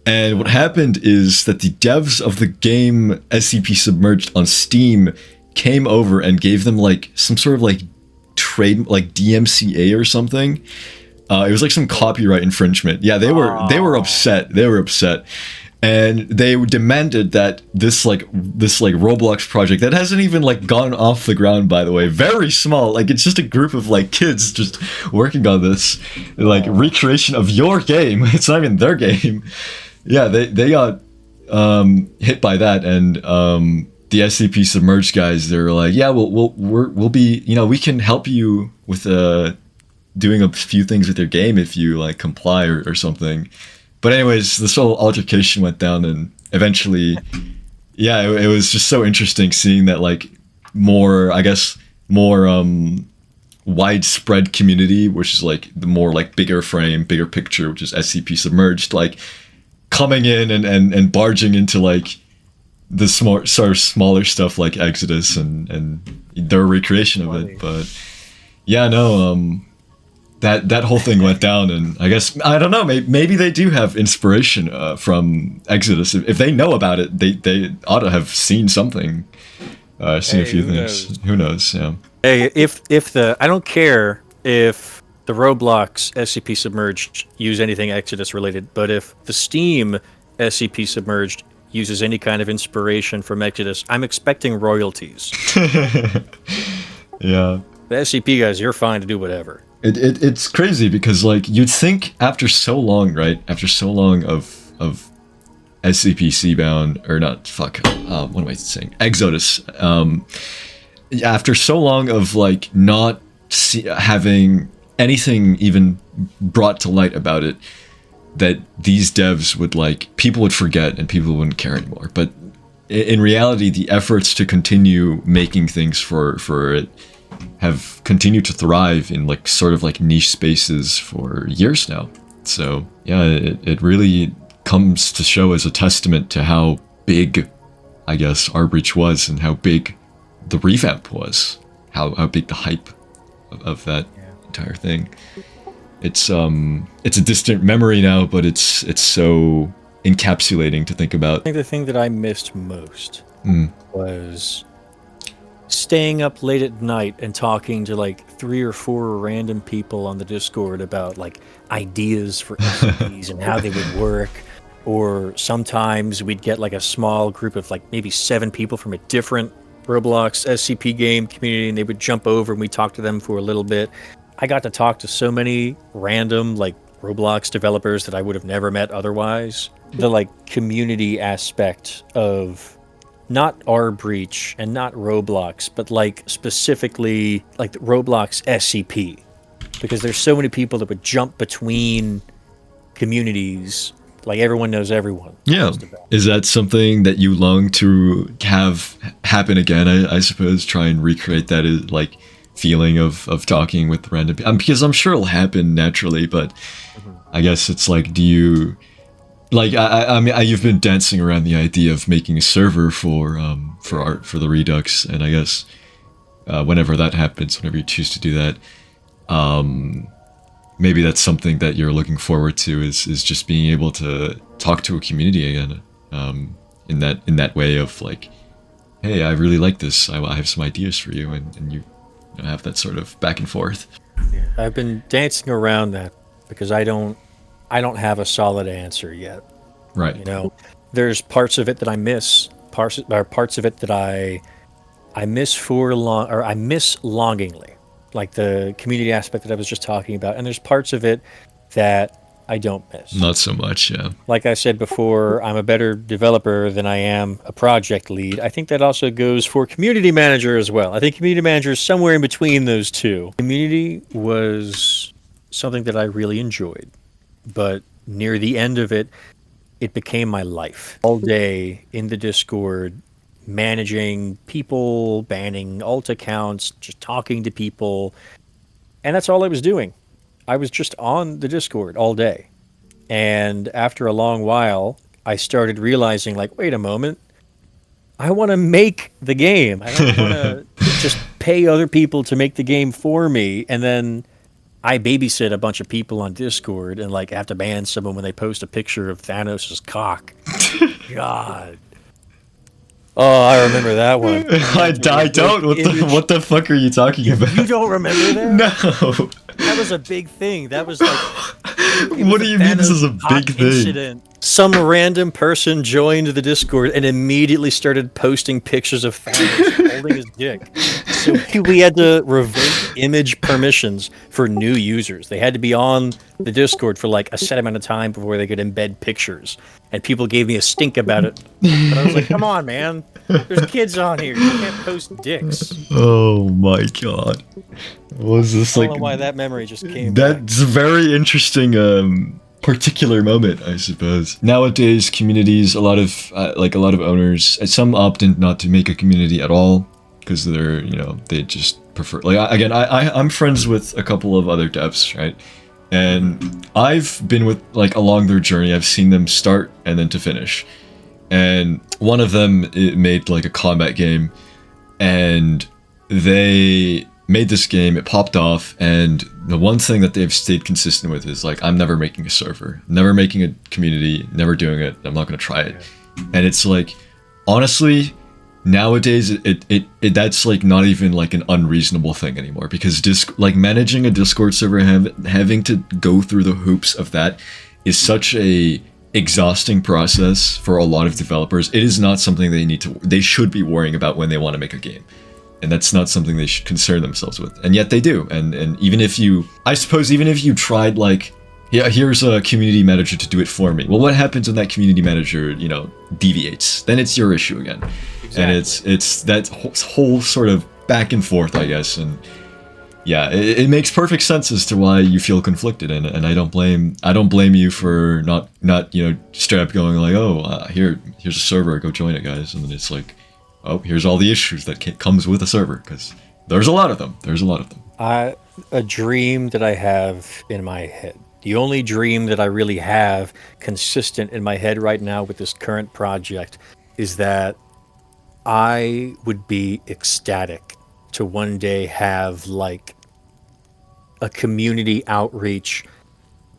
And what happened is that the devs of the game SCP Submerged on Steam came over and gave them like some sort of like trade, like DMCA or something. It was like some copyright infringement. Yeah, they were upset. They were upset, and they demanded that this Roblox project that hasn't even like gone off the ground, by the way, very small. Like it's just a group of like kids just working on this like recreation of your game. It's not even their game. Yeah, they got hit by that, and the SCP Submerged guys, they're like, yeah, we'll be, you know, we can help you with doing a few things with your game if you like comply or something. But anyways, this whole altercation went down, and eventually, yeah, it was just so interesting seeing that like more widespread community, which is like the more like bigger frame, bigger picture, which is SCP Submerged, like coming in and barging into like the sort of smaller stuff like Exodus and their recreation of it. But yeah, no, that whole thing went down, and I guess, I don't know, maybe they do have inspiration from Exodus. If they know about it, they ought to have seen something, seen a few things. Who knows? Yeah. Hey, I don't care if the Roblox SCP Submerged use anything Exodus related, but if the Steam SCP Submerged uses any kind of inspiration from Exodus, I'm expecting royalties. Yeah. The SCP guys, you're fine to do whatever. It's crazy because like you'd think after so long, right? After so long of SCP Seabound, or not, what am I saying? Exodus. After so long of like not having anything even brought to light about it, that these devs would like, people would forget and people wouldn't care anymore. But in reality, the efforts to continue making things for it have continued to thrive in like sort of like niche spaces for years now. So yeah, it really comes to show as a testament to how big, I guess, rBreach was, and how big the revamp was, how big the hype of that entire thing. It's a distant memory now, but it's so encapsulating to think about. I think the thing that I missed most was staying up late at night and talking to like 3 or 4 random people on the Discord about like ideas for SCPs and how they would work. Or sometimes we'd get like a small group of like maybe 7 people from a different Roblox SCP game community, and they would jump over and we talked to them for a little bit. I got to talk to so many random like Roblox developers that I would have never met otherwise. The like community aspect of not rBreach and not Roblox, but like specifically like the Roblox SCP, because there's so many people that would jump between communities. Like everyone knows everyone. Yeah. Is that something that you long to have happen again? I suppose try and recreate that like feeling of talking with random people, because I'm sure it'll happen naturally, but I guess it's like, do you like, I mean, you've been dancing around the idea of making a server for the Redux, and I guess whenever that happens, whenever you choose to do that, maybe that's something that you're looking forward to, is just being able to talk to a community again, in that way of like, hey, I really like this, I have some ideas for you, and you have that sort of back and forth. I've been dancing around that because I don't have a solid answer yet. Right. You know, there's parts of it that I miss, parts of it that I miss I miss longingly, like the community aspect that I was just talking about. And there's parts of it that I don't miss. Not so much, yeah. Like I said before, I'm a better developer than I am a project lead. I think that also goes for community manager as well. I think community manager is somewhere in between those two. Community was something that I really enjoyed, but near the end of it, it became my life. All day in the Discord, managing people, banning alt accounts, just talking to people, and that's all I was doing. I was just on the Discord all day. And after a long while, I started realizing, like, wait a moment, I want to make the game. I don't want to just pay other people to make the game for me. And then I babysit a bunch of people on Discord and, like, have to ban someone when they post a picture of Thanos' cock. God. Oh, I remember that one. I don't. What the fuck are you talking about? You don't remember that? No. That was a big thing. That was like... What do you mean this is a big thing? Incident. Some random person joined the Discord and immediately started posting pictures of Thanos holding his dick. So we had to revoke image permissions for new users. They had to be on the Discord for like a set amount of time before they could embed pictures. And people gave me a stink about it. But I was like, come on, man. There's kids on here. You can't post dicks. Oh my god. Was this I don't know why that memory just came That's a very interesting particular moment, I suppose. Nowadays, communities, a lot of owners, some opt in not to make a community at all because they're, they just prefer. Like, again, I'm friends with a couple of other devs, right? And I've been with, like, along their journey. I've seen them start and then to finish. And one of them made, like, a combat game, and they made this game, it popped off, and the one thing that they've stayed consistent with is, like, I'm never making a server, never making a community, never doing it, I'm not going to try it. And it's like, honestly, nowadays, that's, like, not even, like, an unreasonable thing anymore, because managing a Discord server, having to go through the hoops of that is such a exhausting process for a lot of developers. It is not something they should be worrying about when they want to make a game. And that's not something they should concern themselves with. And yet they do. And even if you tried, like, yeah, here's a community manager to do it for me. Well, what happens when that community manager, deviates? Then it's your issue again. Exactly. And it's that whole sort of back and forth, I guess. And yeah, it makes perfect sense as to why you feel conflicted. And I don't blame you for not straight up going like, oh, here's a server, go join it, guys. And then it's like, oh, here's all the issues that comes with a server, because there's a lot of them. A dream that I have in my head. The only dream that I really have consistent in my head right now with this current project is that I would be ecstatic to one day have, like, a community outreach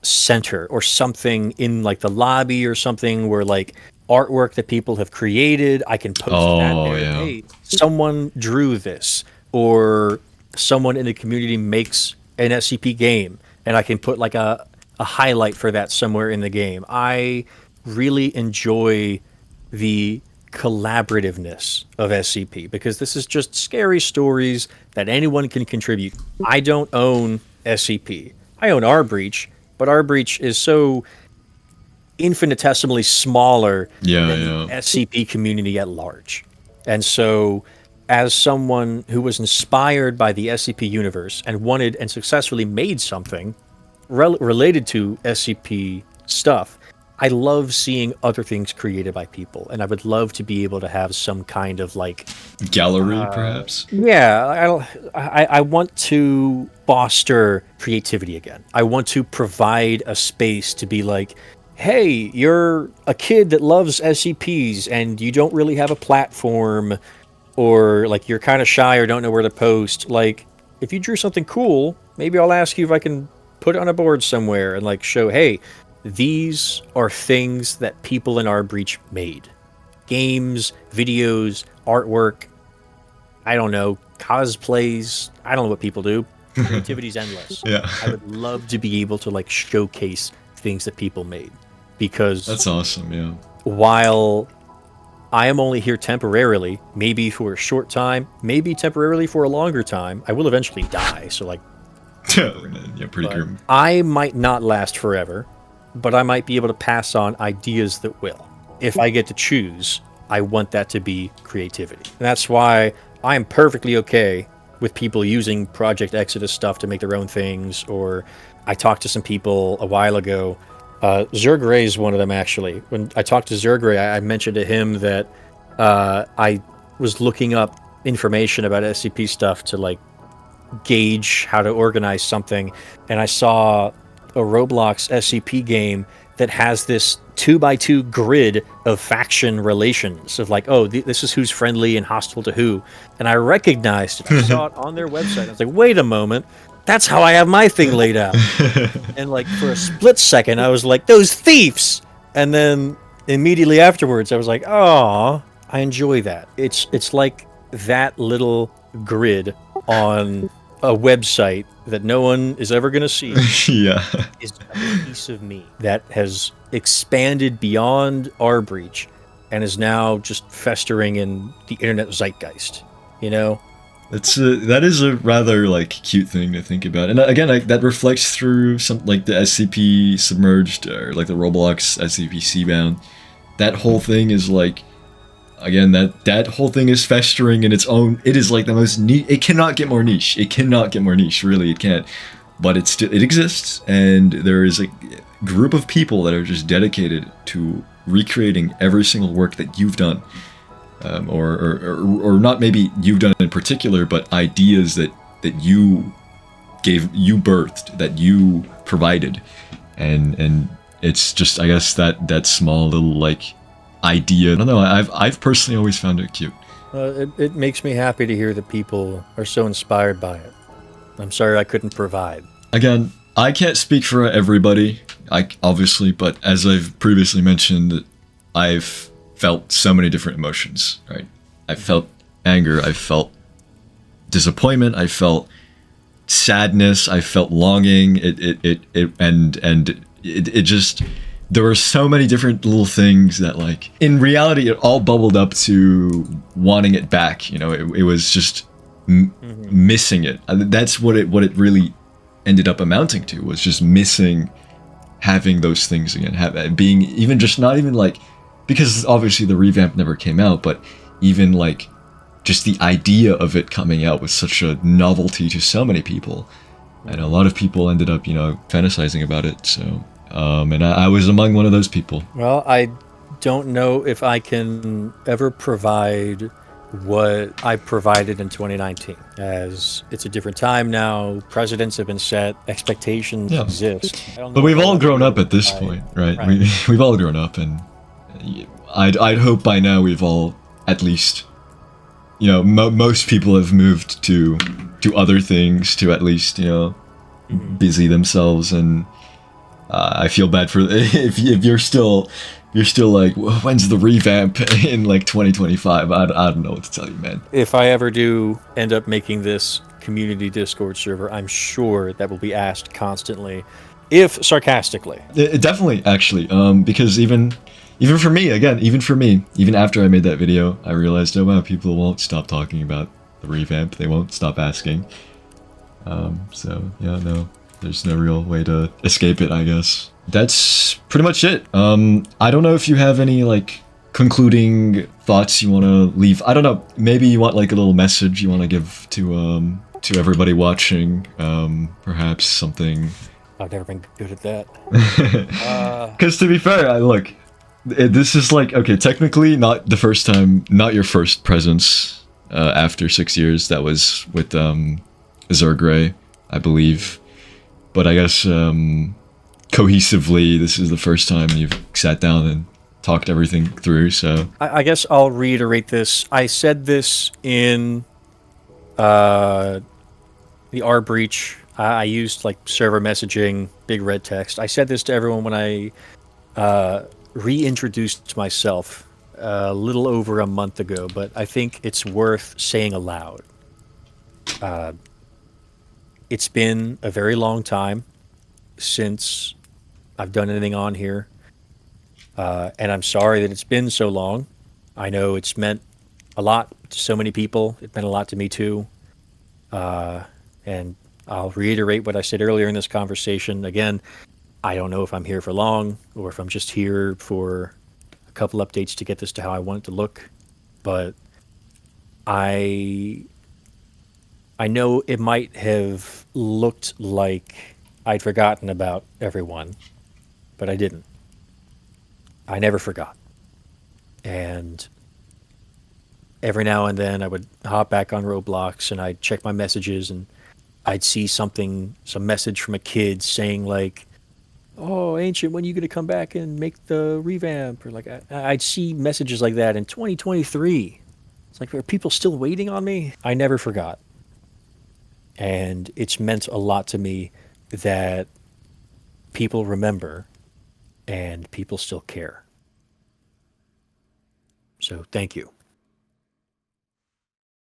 center or something in, like, the lobby or something where, like, artwork that people have created, I can post that there. Yeah. Hey, someone drew this, or someone in the community makes an SCP game, and I can put, like, a highlight for that somewhere in the game. I really enjoy the collaborativeness of SCP, because this is just scary stories that anyone can contribute. I don't own SCP. I own rBreach, but rBreach is so infinitesimally smaller than the SCP community at large. And so, as someone who was inspired by the SCP universe and wanted and successfully made something related to SCP stuff, I love seeing other things created by people, and I would love to be able to have some kind of, like, gallery, perhaps. Yeah, I want to foster creativity again. I want to provide a space to be like, hey, you're a kid that loves SCPs and you don't really have a platform, or, like, you're kind of shy or don't know where to post. Like, if you drew something cool, maybe I'll ask you if I can put it on a board somewhere and, like, show, hey, these are things that people in rBreach made. Games, videos, artwork, I don't know, cosplays, I don't know what people do. Creativity's endless. Yeah. I would love to be able to, like, showcase things that people made, because that's awesome. Yeah, while I am only here temporarily, maybe for a short time, maybe temporarily for a longer time, I will eventually die. So like, Yeah, pretty grim. I might not last forever, but I might be able to pass on ideas that will. If I get to choose, I want that to be creativity. And that's why I am perfectly okay with people using Project Exodus stuff to make their own things. Or I talked to some people a while ago. Xercos is one of them, actually. When I talked to Xercos, I mentioned to him that I was looking up information about SCP stuff to like gauge how to organize something, and I saw a Roblox SCP game that has this 2x2 grid of faction relations of like, oh, this is who's friendly and hostile to who, and I recognized it. I saw it on their website. I was like, wait a moment, that's how I have my thing laid out. And like for a split second, I was like, those thieves, and then immediately afterwards, I was like, oh, I enjoy that. It's like that little grid on a website that no one is ever going to see. Yeah. Is a piece of me that has expanded beyond rBreach and is now just festering in the internet zeitgeist, you know? That is a rather like cute thing to think about, and again, that reflects through some like the SCP Submerged or like the Roblox SCP Seabound. That whole thing is like, again, that whole thing is festering in its own. It is like the most niche. It cannot get more niche. It cannot get more niche. Really, it can't. But it exists, and there is a group of people that are just dedicated to recreating every single work that you've done. Or not maybe you've done in particular, but ideas that you birthed, that you provided, and it's just, I guess, that small little like idea. I don't know. I've personally always found it cute. It makes me happy to hear that people are so inspired by it. I'm sorry I couldn't provide. Again, I can't speak for everybody, obviously, but as I've previously mentioned, I've felt so many different emotions, right? I felt anger, I felt disappointment, I felt sadness, I felt longing. It just, there were so many different little things that, like, in reality, it all bubbled up to wanting it back. You know, it was just missing it. That's what it really ended up amounting to, was just missing having those things again, being even just not even like, because obviously the revamp never came out, but even like just the idea of it coming out was such a novelty to so many people, and a lot of people ended up, you know, fantasizing about it. So and I was among one of those people. Well, I don't know if I can ever provide what I provided in 2019, as it's a different time now. Precedents have been set, expectations exist. But we've all grown up at this point, right? We've all grown up, and I'd hope by now we've all, at least, you know, most people have moved to other things, to at least, you know, busy themselves. And I feel bad for if you're still like, when's the revamp in like 2025? I don't know what to tell you, man. If I ever do end up making this community Discord server, I'm sure that will be asked constantly, if sarcastically. It definitely, actually, because even for me, even after I made that video, I realized, oh wow, people won't stop talking about the revamp. They won't stop asking. So yeah, no, there's no real way to escape it, I guess. That's pretty much it. I don't know if you have any like concluding thoughts you want to leave. I don't know. Maybe you want like a little message you want to give to everybody watching. Perhaps something. I've never been good at that. Because to be fair, look, this is like, okay, technically not the first time, not your first presence after 6 years. That was with Xercos, I believe. But I guess cohesively, this is the first time you've sat down and talked everything through. So I guess I'll reiterate this. I said this in the rBreach. I used like server messaging, big red text. I said this to everyone when I reintroduced myself a little over a month ago, but I think it's worth saying aloud. It's been a very long time since I've done anything on here. And I'm sorry that it's been so long. I know it's meant a lot to so many people. It meant a lot to me too. And I'll reiterate what I said earlier in this conversation. Again, I don't know if I'm here for long or if I'm just here for a couple updates to get this to how I want it to look. But I know it might have looked like I'd forgotten about everyone, but I didn't. I never forgot. And every now and then I would hop back on Roblox and I'd check my messages and I'd see something, some message from a kid saying like, "Oh, Ancient, when are you going to come back and make the revamp?" Or like, I'd see messages like that in 2023. It's like, are people still waiting on me? I never forgot. And it's meant a lot to me that people remember and people still care. So thank you.